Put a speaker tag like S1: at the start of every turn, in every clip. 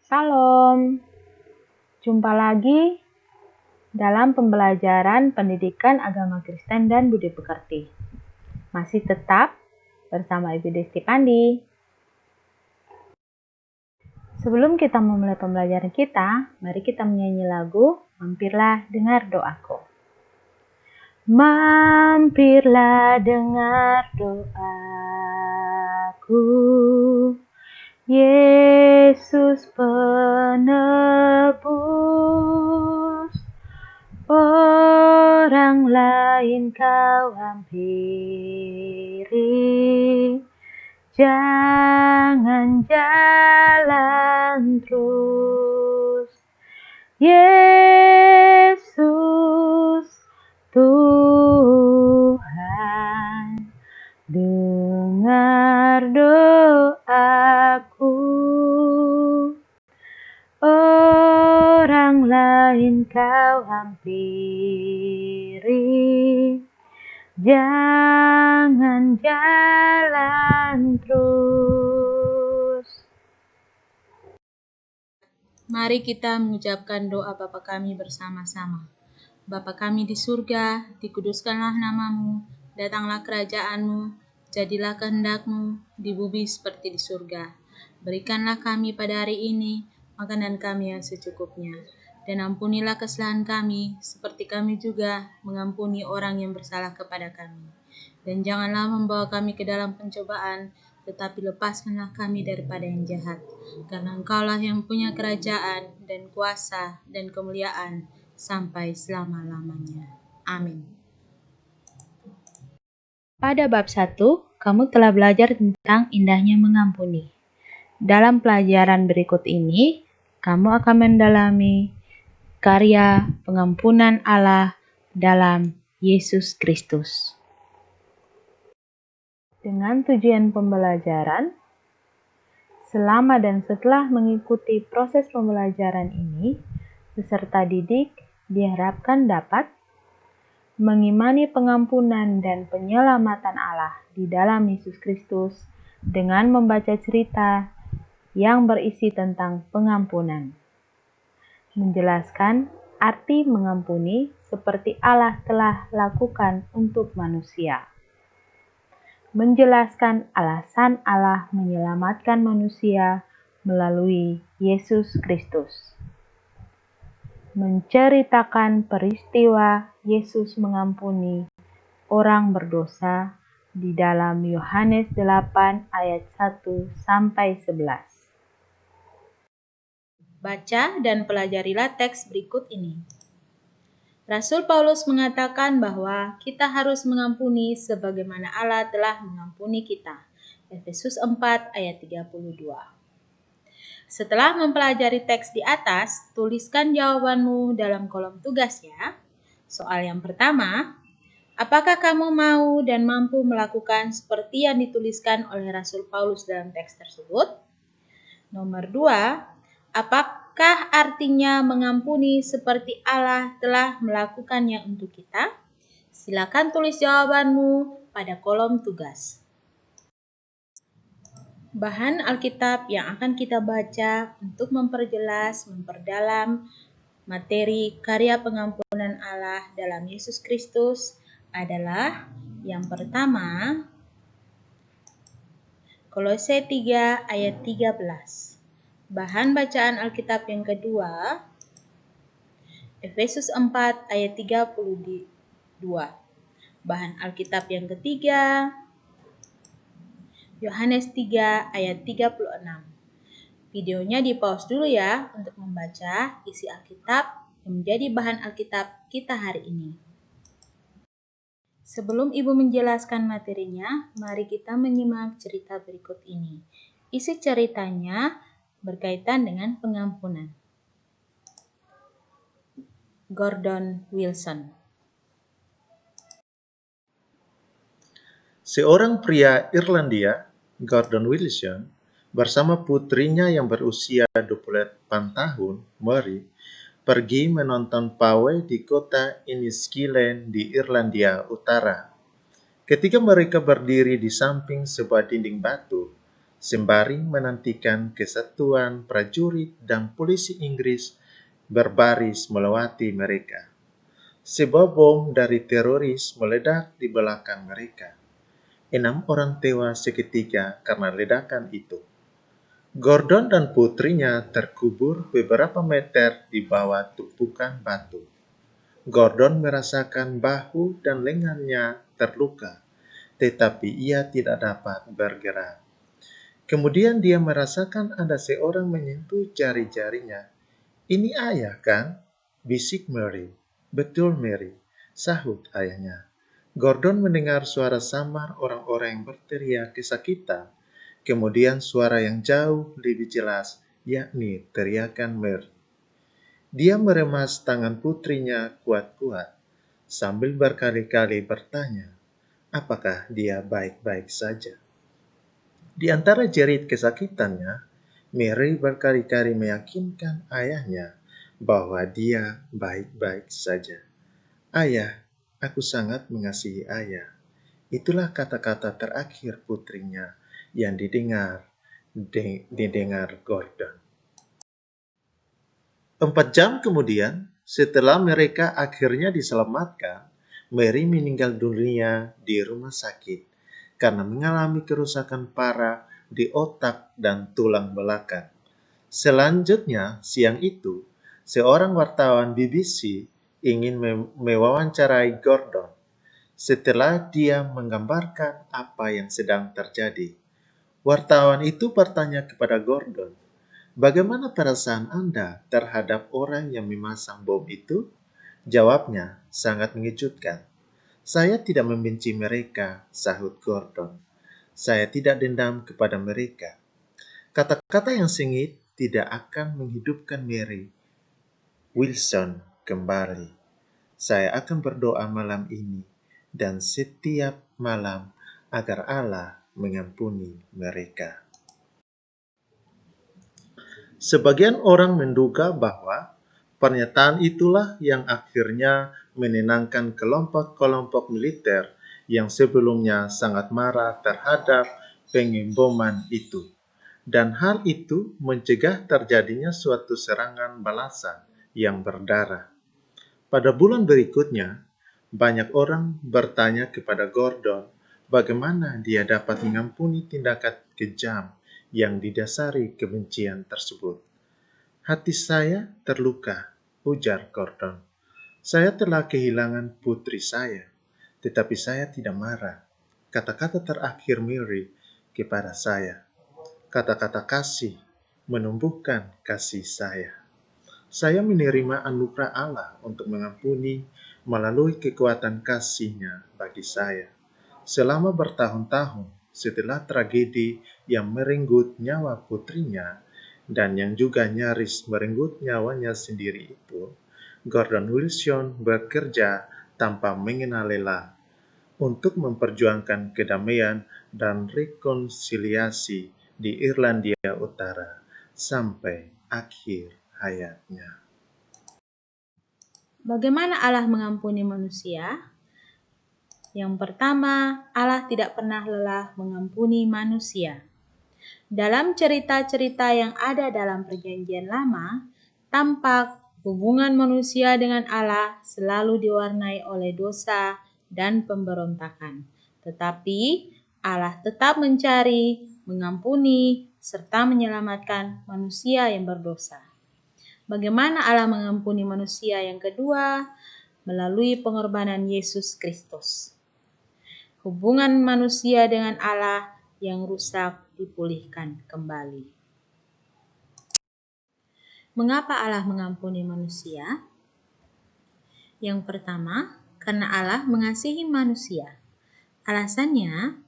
S1: Salam, jumpa lagi dalam pembelajaran pendidikan agama Kristen dan budi pekerti. Masih tetap bersama Ibu Desti Pandi. Sebelum kita memulai pembelajaran kita, mari kita menyanyi lagu Mampirlah Dengar Doaku. Mampirlah dengar doaku, Yesus penebus, orang lain kau hampiri, jangan jalan terus. Yesus Tuhan, dengar doaku. Orang lain kau hampiri, jangan jalan terus.
S2: Mari kita mengucapkan doa Bapa kami bersama-sama. Bapa kami di surga, dikuduskanlah namamu, datanglah kerajaanmu, jadilah kehendak-Mu di bumi seperti di surga. Berikanlah kami pada hari ini makanan kami yang secukupnya, dan ampunilah kesalahan kami, seperti kami juga mengampuni orang yang bersalah kepada kami. Dan janganlah membawa kami ke dalam pencobaan, tetapi lepaskanlah kami daripada yang jahat. Karena Engkaulah yang punya kerajaan dan kuasa dan kemuliaan sampai selama-lamanya. Amin.
S1: Pada bab 1, kamu telah belajar tentang indahnya mengampuni. Dalam pelajaran berikut ini, kamu akan mendalami karya pengampunan Allah dalam Yesus Kristus. Dengan tujuan pembelajaran, selama dan setelah mengikuti proses pembelajaran ini, peserta didik diharapkan dapat mengimani pengampunan dan penyelamatan Allah di dalam Yesus Kristus dengan membaca cerita yang berisi tentang pengampunan, menjelaskan arti mengampuni seperti Allah telah lakukan untuk manusia, menjelaskan alasan Allah menyelamatkan manusia melalui Yesus Kristus, menceritakan peristiwa Yesus mengampuni orang berdosa di dalam Yohanes 8 ayat 1 sampai 11.
S2: Baca dan pelajarilah teks berikut ini. Rasul Paulus mengatakan bahwa kita harus mengampuni sebagaimana Allah telah mengampuni kita. Efesus 4 ayat 32. Setelah mempelajari teks di atas, tuliskan jawabanmu dalam kolom tugas ya. Soal yang pertama, apakah kamu mau dan mampu melakukan seperti yang dituliskan oleh Rasul Paulus dalam teks tersebut? Nomor 2, apakah artinya mengampuni seperti Allah telah melakukannya untuk kita? Silakan tulis jawabanmu pada kolom tugas. Bahan Alkitab yang akan kita baca untuk memperjelas, memperdalam materi karya pengampunan Allah dalam Yesus Kristus adalah yang pertama, Kolose 3 ayat 13. Bahan bacaan Alkitab yang kedua, Efesus 4 ayat 32. Bahan Alkitab yang ketiga, Yohanes 3 ayat 36. Videonya di pause dulu ya untuk membaca isi Alkitab yang menjadi bahan Alkitab kita hari ini. Sebelum Ibu menjelaskan materinya, mari kita menyimak cerita berikut ini. Isi ceritanya berkaitan dengan pengampunan. Gordon Wilson.
S3: Seorang pria Irlandia, Gordon Wilson, bersama putrinya yang berusia 28 tahun, Mary, pergi menonton pawai di kota Enniskillen di Irlandia Utara. Ketika mereka berdiri di samping sebuah dinding batu, sembari menantikan kesatuan prajurit dan polisi Inggris berbaris melewati mereka. Sebuah bom dari teroris meledak di belakang mereka. 6 orang tewas seketika karena ledakan itu. Gordon dan putrinya terkubur beberapa meter di bawah tumpukan batu. Gordon merasakan bahu dan lengannya terluka, tetapi ia tidak dapat bergerak. Kemudian dia merasakan ada seorang menyentuh jari-jarinya. "Ini ayah, kan?" bisik Mary. "Betul, Mary," sahut ayahnya. Gordon mendengar suara samar orang-orang yang berteriak kesakitan. Kemudian suara yang jauh lebih jelas, yakni teriakan Mary. Dia meremas tangan putrinya kuat-kuat, sambil berkali-kali bertanya, apakah dia baik-baik saja. Di antara jerit kesakitannya, Mary berkali-kali meyakinkan ayahnya bahwa dia baik-baik saja. "Ayah, aku sangat mengasihi ayah." Itulah kata-kata terakhir putrinya yang didengar Gordon. 4 jam kemudian, setelah mereka akhirnya diselamatkan, Mary meninggal dunia di rumah sakit karena mengalami kerusakan parah di otak dan tulang belakang. Selanjutnya, siang itu, seorang wartawan BBC ingin mewawancarai Gordon. Setelah dia menggambarkan apa yang sedang terjadi, wartawan itu bertanya kepada Gordon, "Bagaimana perasaan Anda terhadap orang yang memasang bom itu?" Jawabnya sangat mengejutkan. "Saya tidak membenci mereka," sahut Gordon. "Saya tidak dendam kepada mereka." Kata-kata yang sengit tidak akan menghidupkan Mary Wilson kembali. "Saya akan berdoa malam ini dan setiap malam agar Allah mengampuni mereka." Sebagian orang menduga bahwa pernyataan itulah yang akhirnya menenangkan kelompok-kelompok militer yang sebelumnya sangat marah terhadap pengeboman itu. Dan hal itu mencegah terjadinya suatu serangan balasan yang berdarah. Pada bulan berikutnya, banyak orang bertanya kepada Gordon bagaimana dia dapat mengampuni tindakan kejam yang didasari kebencian tersebut. "Hati saya terluka," ujar Gordon. "Saya telah kehilangan putri saya, tetapi saya tidak marah." Kata-kata terakhir Mary kepada saya, kata-kata kasih, menumbuhkan kasih saya. Saya menerima anugerah Allah untuk mengampuni melalui kekuatan kasih-Nya bagi saya. Selama bertahun-tahun setelah tragedi yang merenggut nyawa putrinya dan yang juga nyaris merenggut nyawanya sendiri itu, Gordon Wilson bekerja tanpa mengenal lelah untuk memperjuangkan kedamaian dan rekonsiliasi di Irlandia Utara sampai akhir hayatnya.
S2: Bagaimana Allah mengampuni manusia? Yang pertama, Allah tidak pernah lelah mengampuni manusia. Dalam cerita-cerita yang ada dalam Perjanjian Lama, tampak hubungan manusia dengan Allah selalu diwarnai oleh dosa dan pemberontakan. Tetapi Allah tetap mencari, mengampuni, serta menyelamatkan manusia yang berdosa. Bagaimana Allah mengampuni manusia? Yang kedua, melalui pengorbanan Yesus Kristus. Hubungan manusia dengan Allah yang rusak dipulihkan kembali. Mengapa Allah mengampuni manusia? Yang pertama, karena Allah mengasihi manusia. Alasannya,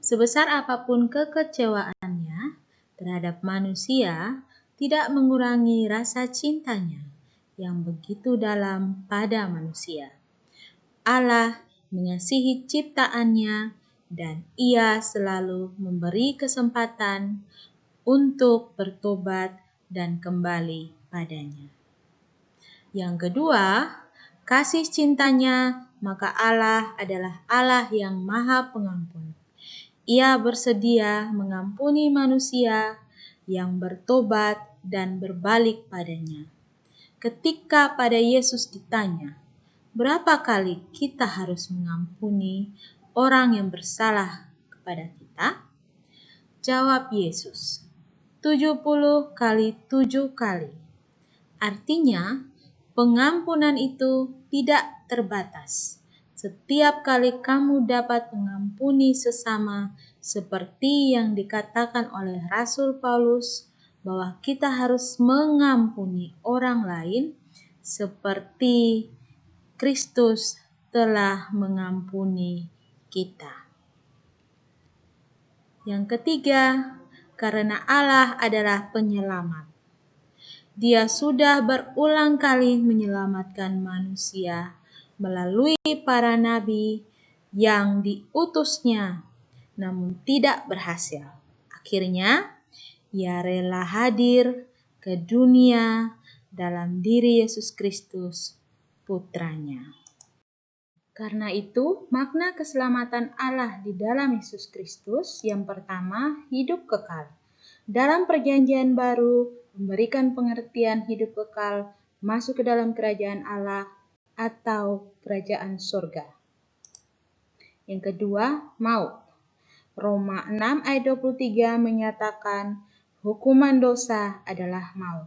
S2: sebesar apapun kekecewaannya terhadap manusia, tidak mengurangi rasa cintanya yang begitu dalam pada manusia. Allah mengasihi ciptaannya dan Ia selalu memberi kesempatan untuk bertobat dan kembali padanya. Yang kedua, kasih cintanya, maka Allah adalah Allah yang Maha Pengampun. Ia bersedia mengampuni manusia yang bertobat dan berbalik padanya. Ketika pada Yesus ditanya, berapa kali kita harus mengampuni orang yang bersalah kepada kita? Jawab Yesus, 70 kali 7 kali. Artinya, pengampunan itu tidak terbatas. Setiap kali kamu dapat mengampuni sesama, seperti yang dikatakan oleh Rasul Paulus, bahwa kita harus mengampuni orang lain seperti Kristus telah mengampuni kita. Yang ketiga, karena Allah adalah penyelamat. Dia sudah berulang kali menyelamatkan manusia melalui para nabi yang diutusnya, namun tidak berhasil. Akhirnya, Ia rela hadir ke dunia dalam diri Yesus Kristus, Putranya. Karena itu, makna keselamatan Allah di dalam Yesus Kristus yang pertama, hidup kekal. Dalam Perjanjian Baru, memberikan pengertian hidup kekal masuk ke dalam kerajaan Allah atau kerajaan surga. Yang kedua, maut. Roma 6 ayat 23 menyatakan hukuman dosa adalah maut.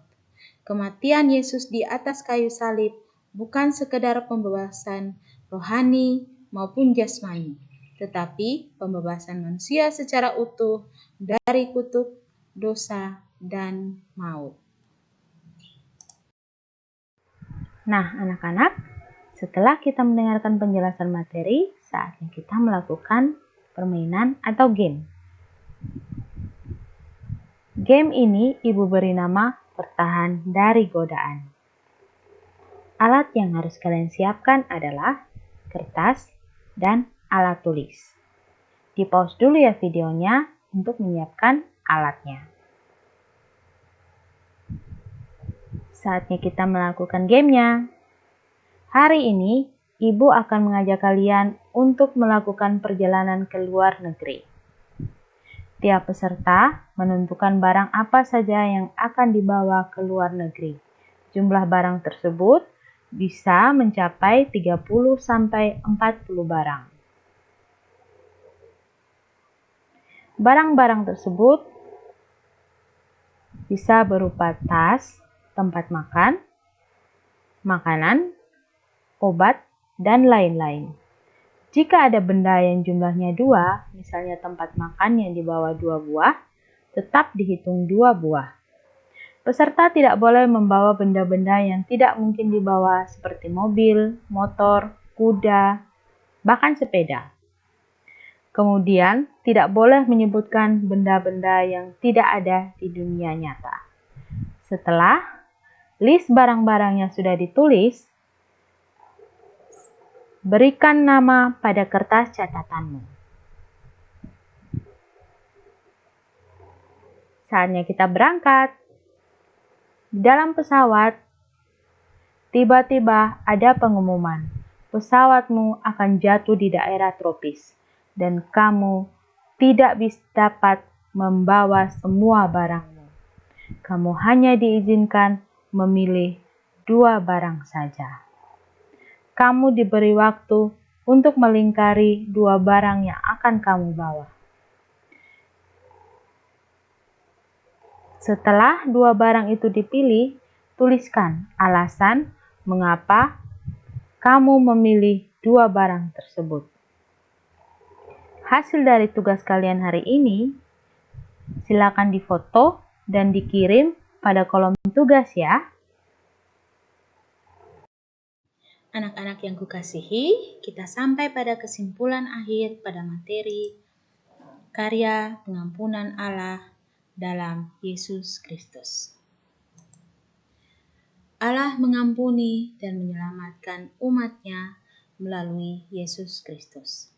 S2: Kematian Yesus di atas kayu salib bukan sekedar pembebasan rohani maupun jasmani, tetapi pembebasan manusia secara utuh dari kutuk dosa dan maut.
S1: Nah, anak-anak, setelah kita mendengarkan penjelasan materi, saatnya kita melakukan permainan atau game. Game ini Ibu beri nama Bertahan dari Godaan. Alat yang harus kalian siapkan adalah kertas dan alat tulis. Di-pause dulu ya videonya untuk menyiapkan alatnya. Saatnya kita melakukan gamenya. Hari ini, Ibu akan mengajak kalian untuk melakukan perjalanan ke luar negeri. Tiap peserta menentukan barang apa saja yang akan dibawa ke luar negeri. Jumlah barang tersebut bisa mencapai 30-40 barang. Barang-barang tersebut bisa berupa tas, tempat makan, makanan, obat, dan lain-lain. Jika ada benda yang jumlahnya 2, misalnya tempat makan yang dibawa 2 buah, tetap dihitung 2 buah. Peserta tidak boleh membawa benda-benda yang tidak mungkin dibawa seperti mobil, motor, kuda, bahkan sepeda. Kemudian, tidak boleh menyebutkan benda-benda yang tidak ada di dunia nyata. Setelah list barang-barang yang sudah ditulis, berikan nama pada kertas catatanmu. Saatnya kita berangkat. Di dalam pesawat, tiba-tiba ada pengumuman. Pesawatmu akan jatuh di daerah tropis dan kamu tidak dapat membawa semua barangmu. Kamu hanya diizinkan memilih 2 barang saja. Kamu diberi waktu untuk melingkari 2 barang yang akan kamu bawa. Setelah 2 barang itu dipilih, tuliskan alasan mengapa kamu memilih 2 barang tersebut. Hasil dari tugas kalian hari ini, silakan difoto dan dikirim pada kolom tugas ya.
S2: Anak-anak yang kukasihi, kita sampai pada kesimpulan akhir pada materi karya pengampunan Allah dalam Yesus Kristus. Allah mengampuni dan menyelamatkan umat-Nya melalui Yesus Kristus.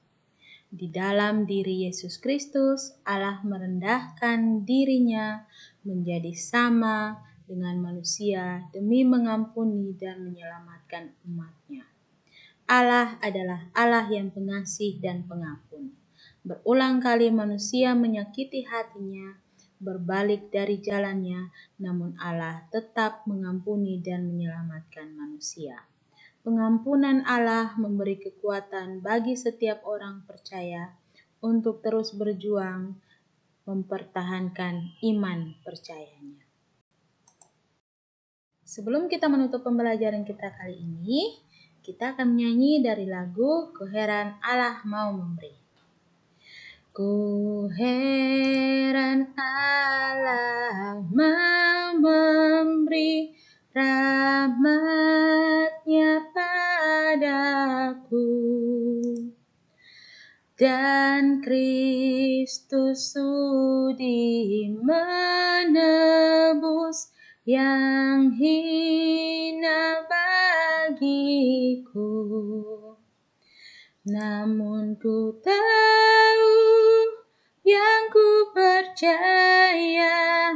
S2: Di dalam diri Yesus Kristus, Allah merendahkan dirinya menjadi sama dengan manusia demi mengampuni dan menyelamatkan umat-Nya. Allah adalah Allah yang pengasih dan pengampun. Berulang kali manusia menyakiti hatinya, berbalik dari jalannya, namun Allah tetap mengampuni dan menyelamatkan manusia. Pengampunan Allah memberi kekuatan bagi setiap orang percaya untuk terus berjuang mempertahankan iman percayanya. Sebelum kita menutup pembelajaran kita kali ini, kita akan menyanyi dari lagu Ku Heran Allah Mau Memberi. Ku heran Allah mau memberi rahmat-Nya padaku, dan Kristus sudi menebus yang hina bagiku. Namun ku tahu, yang ku percaya,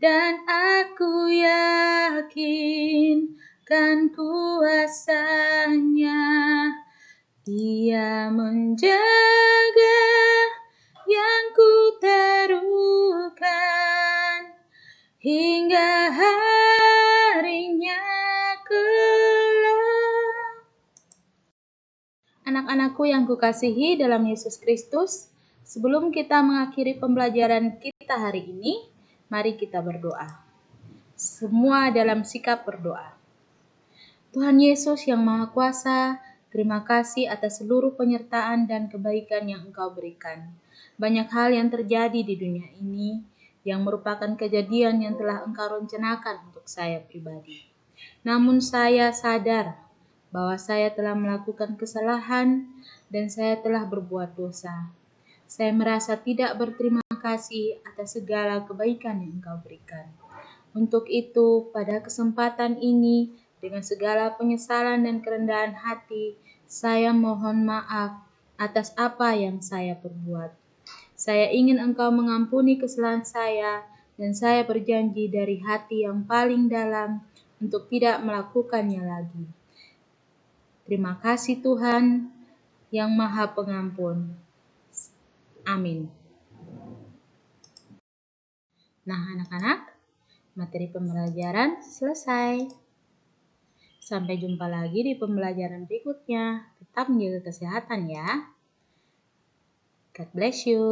S2: dan aku yakin kan kuasanya. Dia menjaga yang ku taruhkan hingga harinya kelak. Anak-anakku yang kukasihi dalam Yesus Kristus, sebelum kita mengakhiri pembelajaran kita hari ini, mari kita berdoa. Semua dalam sikap berdoa. Tuhan Yesus yang Maha Kuasa, terima kasih atas seluruh penyertaan dan kebaikan yang Engkau berikan. Banyak hal yang terjadi di dunia ini yang merupakan kejadian yang telah Engkau rencanakan untuk saya pribadi. Namun saya sadar bahwa saya telah melakukan kesalahan dan saya telah berbuat dosa. Saya merasa tidak berterima kasih atas segala kebaikan yang Engkau berikan. Untuk itu, pada kesempatan ini, dengan segala penyesalan dan kerendahan hati, saya mohon maaf atas apa yang saya perbuat. Saya ingin Engkau mengampuni kesalahan saya, dan saya berjanji dari hati yang paling dalam untuk tidak melakukannya lagi. Terima kasih Tuhan yang Maha Pengampun. Amin. Nah, anak-anak, materi pembelajaran selesai. Sampai jumpa lagi di pembelajaran berikutnya. Tetap menjaga kesehatan ya. God bless you.